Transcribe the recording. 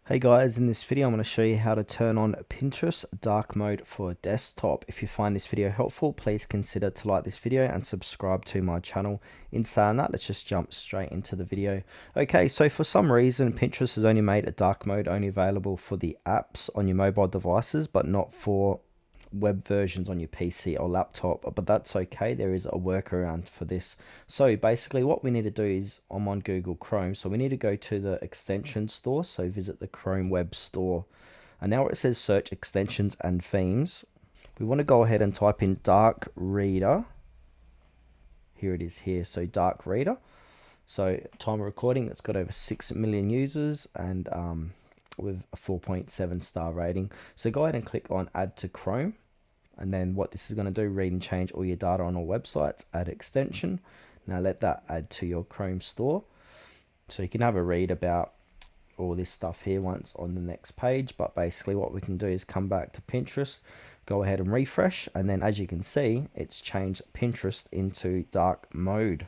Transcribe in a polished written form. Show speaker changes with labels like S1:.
S1: Hey guys, in this video I'm going to show you how to turn on Pinterest dark mode for desktop. If you find this video helpful, please consider to like this video and subscribe to my channel. In saying that, let's just jump straight into the video. Okay, so for some reason Pinterest has only made a dark mode only available for the apps on your mobile devices, but not for web versions on your PC or laptop, but that's okay. There is a workaround for this. So basically what we need to do is I'm on Google Chrome, so we need to go to the extension store. So visit the Chrome web store, and now where it says search extensions and themes, we want to go ahead and type in Dark Reader. Here it is here. So Dark Reader. So time of recording, it's got over 6 million users and with a 4.7 star rating. So go ahead and click on add to Chrome, and then what this is going to do, read and change all your data on all websites, add extension. Now let that add to your Chrome store, so you can have a read about all this stuff here once on the next page. But basically what we can do is come back to Pinterest, go ahead and refresh, and then as you can see, it's changed Pinterest into dark mode.